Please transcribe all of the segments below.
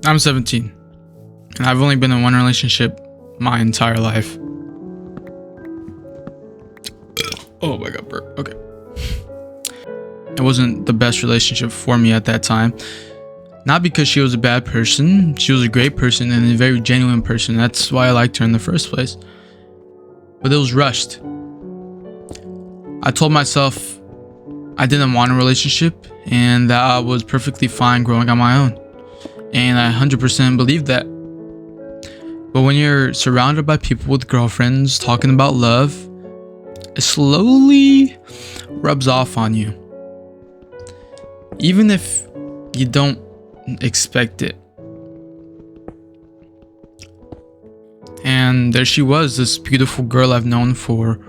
I'm 17, and I've only been in one relationship my entire life. Oh my god, burp. Okay. It wasn't the best relationship for me at that time. Not because she was a bad person. She was a great person and a very genuine person. That's why I liked her in the first place. But it was rushed. I told myself I didn't want a relationship and that I was perfectly fine growing on my own. And I 100% believed that. But when you're surrounded by people with girlfriends talking about love, it slowly rubs off on you. Even if you don't expect it. And there she was, this beautiful girl I've known for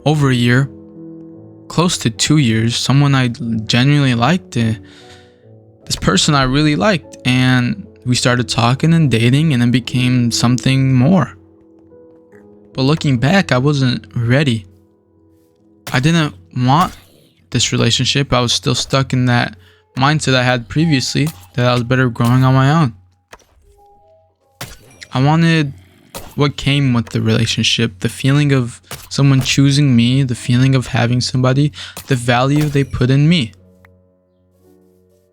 over a year, close to 2 years, someone I genuinely liked, this person I really liked, and we started talking and dating, and it became something more. But looking back, I wasn't ready. I didn't want this relationship. I was still stuck in that mindset I had previously, that I was better growing on my own. I wanted what came with the relationship, the feeling of someone choosing me, the feeling of having somebody, the value they put in me.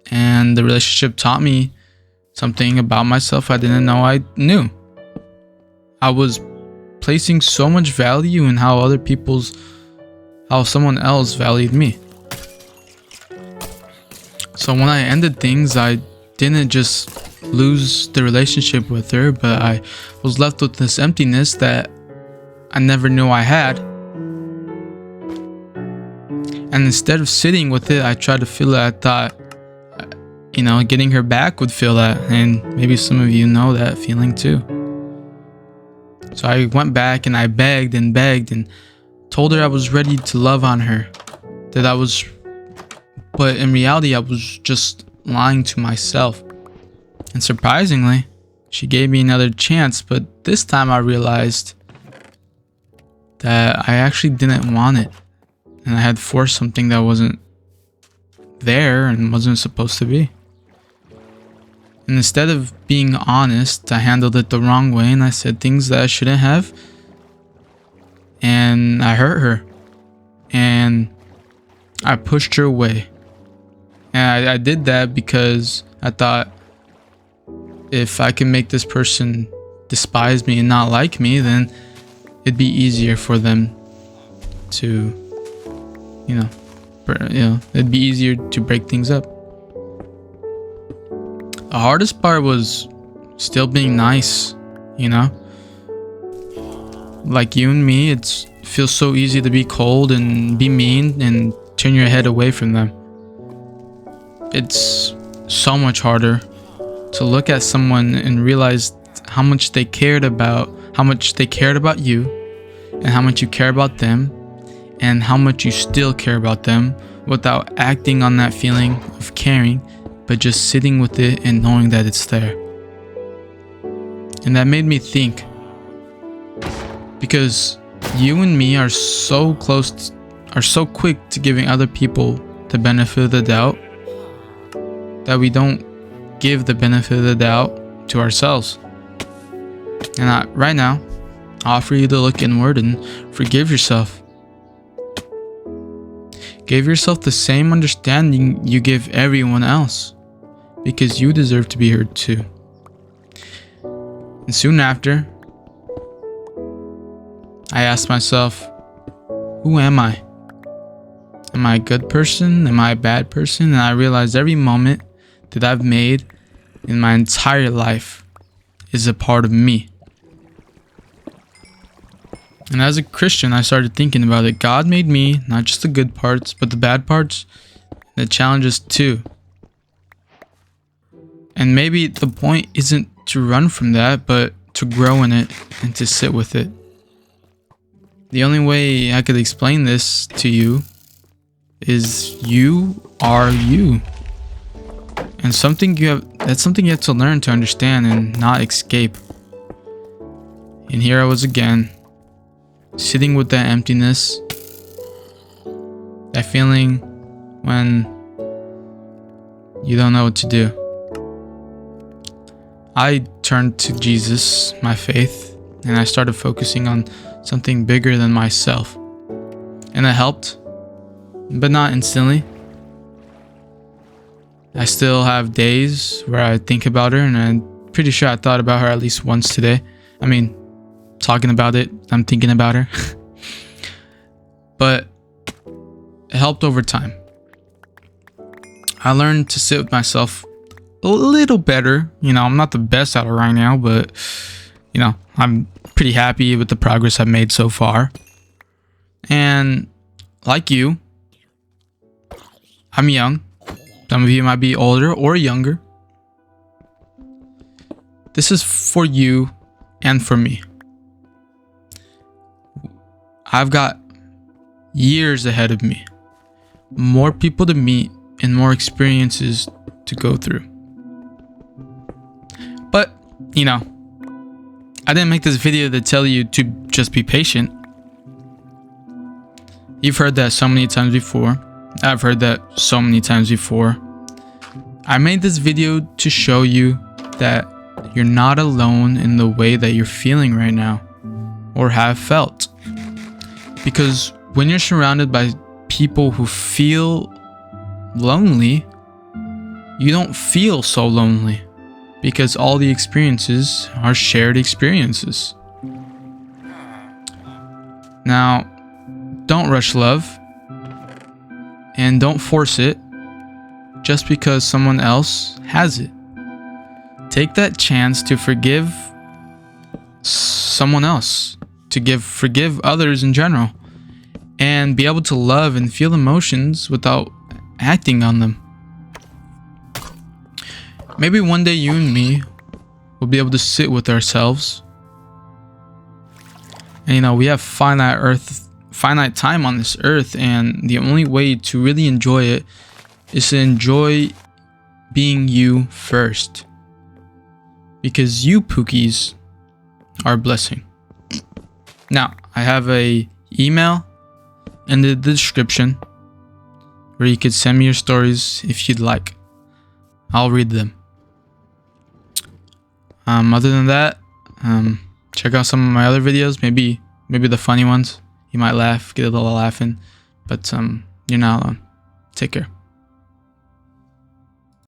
And the relationship taught me something about myself I didn't know I knew. I was placing so much value in how someone else valued me. So when I ended things, I didn't just lose the relationship with her, but I was left with this emptiness that I never knew I had. And instead of sitting with it, I tried to feel it. I thought, getting her back would feel that. And maybe some of you know that feeling too. So I went back and I begged and told her I was ready to love on her. But in reality, I was just lying to myself. And surprisingly, she gave me another chance, but this time I realized that I actually didn't want it. And I had forced something that wasn't there and wasn't supposed to be. And instead of being honest, I handled it the wrong way and I said things that I shouldn't have. And I hurt her. And I pushed her away. And I did that because I thought if I can make this person despise me and not like me, then it'd be easier for them to, it'd be easier to break things up. The hardest part was still being nice, Like you and me, it feels so easy to be cold and be mean and turn your head away from them. It's so much harder to look at someone and realize how much they cared about you, and how much you care about them, and how much you still care about them without acting on that feeling of caring, but just sitting with it and knowing that it's there. And that made me think, because you and me are so quick to giving other people the benefit of the doubt, that we don't give the benefit of the doubt to ourselves. And right now, I offer you to look inward and forgive yourself. Give yourself the same understanding you give everyone else, because you deserve to be heard too. And soon after, I asked myself, who am I? Am I a good person? Am I a bad person? And I realized every moment that I've made in my entire life is a part of me. And as a Christian, I started thinking about it. God made me, not just the good parts, but the bad parts, the challenges too. And maybe the point isn't to run from that, but to grow in it and to sit with it. The only way I could explain this to you is you are you. And that's something you have to learn to understand and not escape. And here I was again, sitting with that emptiness, that feeling when you don't know what to do. I turned to Jesus, my faith, and I started focusing on something bigger than myself. And it helped, but not instantly. I still have days where I think about her, and I'm pretty sure I thought about her at least once today. I mean, talking about it, I'm thinking about her. But it helped over time. I learned to sit with myself a little better. You know, I'm not the best at it right now, but, you know, I'm pretty happy with the progress I've made so far. And like you, I'm young. Some of you might be older or younger. This is for you and for me. I've got years ahead of me, more people to meet, and more experiences to go through. But, you know, I didn't make this video to tell you to just be patient. You've heard that so many times before. I've heard that so many times before. I made this video to show you that you're not alone in the way that you're feeling right now or have felt. Because when you're surrounded by people who feel lonely, you don't feel so lonely because all the experiences are shared experiences. Now, don't rush love and don't force it just because someone else has it. Take that chance to forgive someone else, to forgive others in general, and be able to love and feel emotions without acting on them. Maybe one day you and me will be able to sit with ourselves. And you know, we have finite time on this earth, and the only way to really enjoy it is to enjoy being you first. Because you Pookies are a blessing. Now, I have a email in the description where you could send me your stories if you'd like. I'll read them. Other than that, check out some of my other videos. Maybe the funny ones. You might laugh, get a little laughing. But you're not alone. Take care.